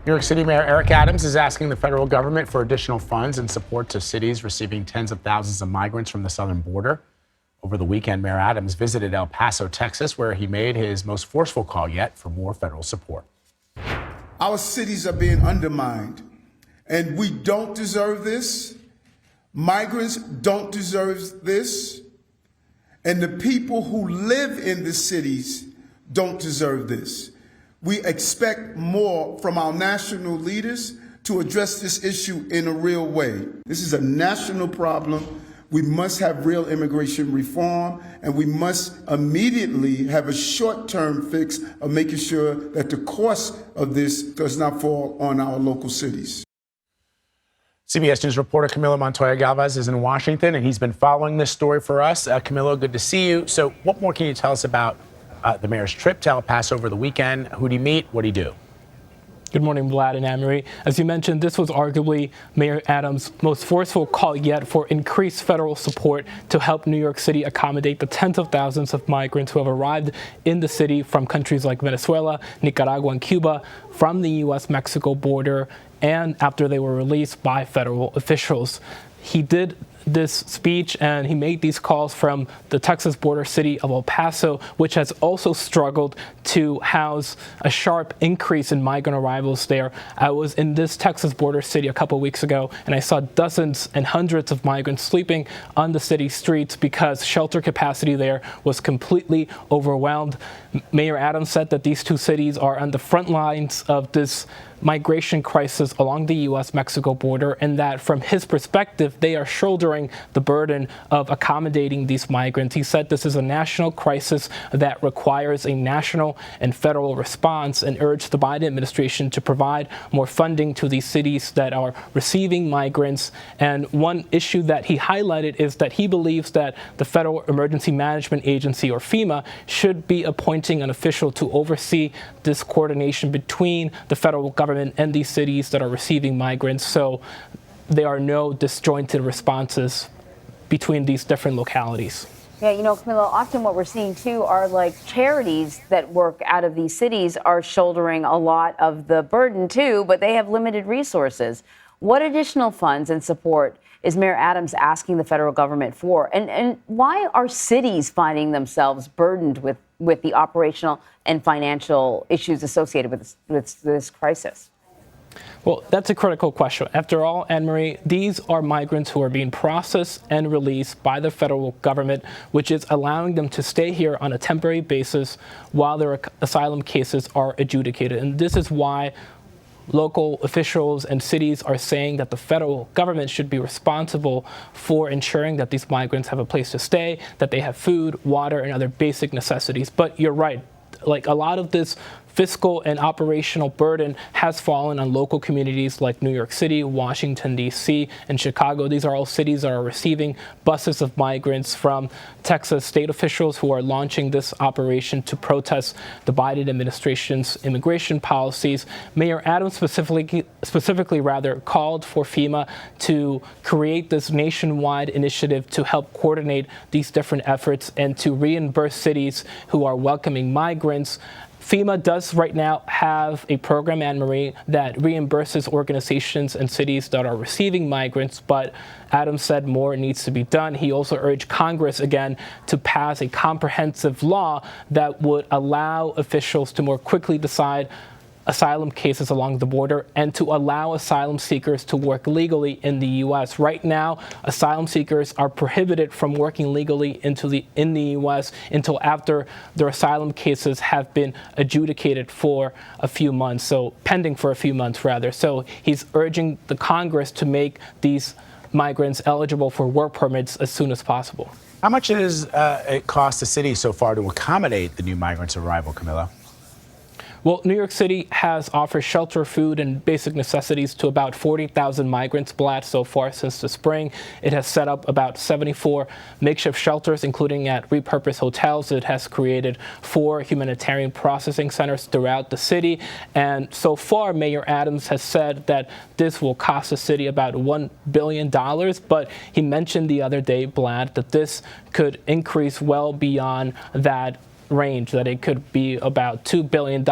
New York City Mayor Eric Adams is asking the federal government for additional funds and support to cities receiving tens of thousands of migrants from the southern border. Over the weekend, Mayor Adams visited El Paso, Texas, where he made his most forceful call yet for more federal support. Our cities are being undermined, and we don't deserve this. Migrants don't deserve this. And the people who live in the cities don't deserve this. We expect more from our national leaders to address this issue in a real way. This is a national problem. We must have real immigration reform, and we must immediately have a short-term fix of making sure that the cost of this does not fall on our local cities. CBS News reporter Camilo Montoya-Galvez is in Washington, and he's been following this story for us. Camilo, good to see you. So what more can you tell us about the mayor's trip to El Paso over the weekend? Who did he meet? What did he do? Good morning, Vlad and Anne-Marie. As you mentioned, this was arguably Mayor Adams' most forceful call yet for increased federal support to help New York City accommodate the tens of thousands of migrants who have arrived in the city from countries like Venezuela, Nicaragua, and Cuba from the U.S.-Mexico border, and after they were released by federal officials. He did this speech and he made these calls from the Texas border city of El Paso, which has also struggled to house a sharp increase in migrant arrivals there. I was in this Texas border city a couple weeks ago, and I saw dozens and hundreds of migrants sleeping on the city streets because shelter capacity there was completely overwhelmed. Mayor Adams said that these two cities are on the front lines of this migration crisis along the U.S.-Mexico border, and that from his perspective, they are shouldering the burden of accommodating these migrants. He said this is a national crisis that requires a national and federal response, and urged the Biden administration to provide more funding to these cities that are receiving migrants. And one issue that he highlighted is that he believes that the Federal Emergency Management Agency, or FEMA, should be appointing an official to oversee this coordination between the federal government and these cities that are receiving migrants, so there are no disjointed responses between these different localities. Yeah, you know, Camila, often what we're seeing too are like charities that work out of these cities are shouldering a lot of the burden too, but they have limited resources. What additional funds and support is Mayor Adams asking the federal government for? And why are cities finding themselves burdened with the operational and financial issues associated with this crisis? Well, that's a critical question. After all, Anne-Marie, these are migrants who are being processed and released by the federal government, which is allowing them to stay here on a temporary basis while their asylum cases are adjudicated. And this is why local officials and cities are saying that the federal government should be responsible for ensuring that these migrants have a place to stay, that they have food, water, and other basic necessities. But you're right, like a lot of this fiscal and operational burden has fallen on local communities like New York City, Washington, D.C., and Chicago. These are all cities that are receiving buses of migrants from Texas. State officials who are launching this operation to protest the Biden administration's immigration policies. Mayor Adams specifically called for FEMA to create this nationwide initiative to help coordinate these different efforts and to reimburse cities who are welcoming migrants. FEMA does right now have a program, Anne-Marie, that reimburses organizations and cities that are receiving migrants, but Adams said more needs to be done. He also urged Congress again to pass a comprehensive law that would allow officials to more quickly decide asylum cases along the border and to allow asylum seekers to work legally in the U.S. Right now, asylum seekers are prohibited from working legally in the U.S. until after their asylum cases have been adjudicated for a few months, so pending for a few months rather. So he's urging the Congress to make these migrants eligible for work permits as soon as possible. How much does it cost the city so far to accommodate the new migrants' arrival, Camila? Well, New York City has offered shelter, food, and basic necessities to about 40,000 migrants, Vlad, so far since the spring. It has set up about 74 makeshift shelters, including at repurposed hotels. It has created 4 humanitarian processing centers throughout the city. And so far, Mayor Adams has said that this will cost the city about $1 billion. But he mentioned the other day, Vlad, that this could increase well beyond that range, that it could be about $2 billion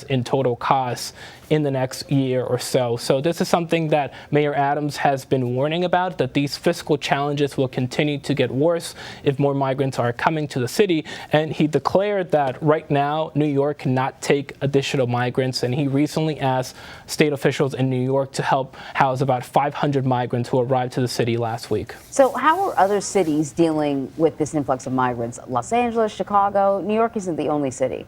in total costs in the next year or so. So this is something that Mayor Adams has been warning about, that these fiscal challenges will continue to get worse if more migrants are coming to the city. And he declared that right now, New York cannot take additional migrants. And he recently asked state officials in New York to help house about 500 migrants who arrived to the city last week. So how are other cities dealing with this influx of migrants? Los Angeles, Chicago, New York isn't the only city.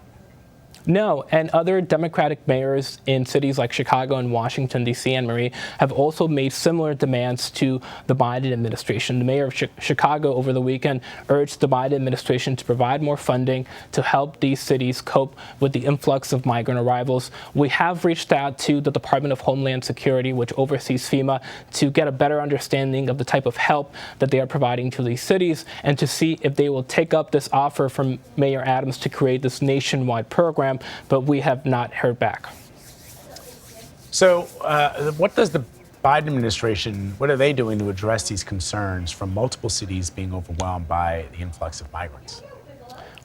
No, and other Democratic mayors in cities like Chicago and Washington, D.C., and Marie, have also made similar demands to the Biden administration. The mayor of Chicago over the weekend urged the Biden administration to provide more funding to help these cities cope with the influx of migrant arrivals. We have reached out to the Department of Homeland Security, which oversees FEMA, to get a better understanding of the type of help that they are providing to these cities and to see if they will take up this offer from Mayor Adams to create this nationwide program. But we have not heard back. So what does the Biden administration, what are they doing to address these concerns from multiple cities being overwhelmed by the influx of migrants?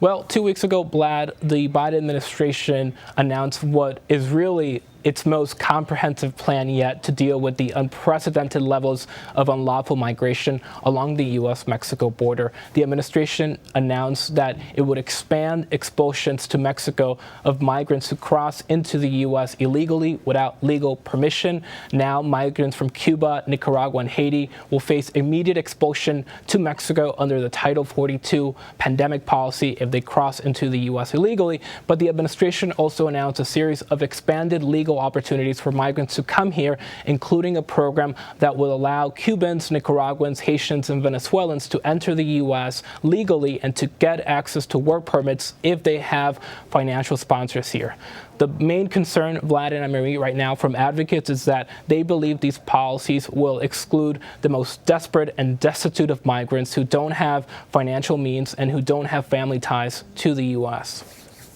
Well, 2 weeks ago, Vlad, the Biden administration announced what is really its most comprehensive plan yet to deal with the unprecedented levels of unlawful migration along the U.S.-Mexico border. The administration announced that it would expand expulsions to Mexico of migrants who cross into the U.S. illegally without legal permission. Now, migrants from Cuba, Nicaragua, and Haiti will face immediate expulsion to Mexico under the Title 42 pandemic policy if they cross into the U.S. illegally. But the administration also announced a series of expanded legal opportunities for migrants to come here, including a program that will allow Cubans, Nicaraguans, Haitians, and Venezuelans to enter the U.S. legally and to get access to work permits if they have financial sponsors here. The main concern, Vlad and Marie, right now from advocates is that they believe these policies will exclude the most desperate and destitute of migrants who don't have financial means and who don't have family ties to the U.S.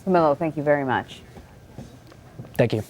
Camilo, thank you very much. Thank you.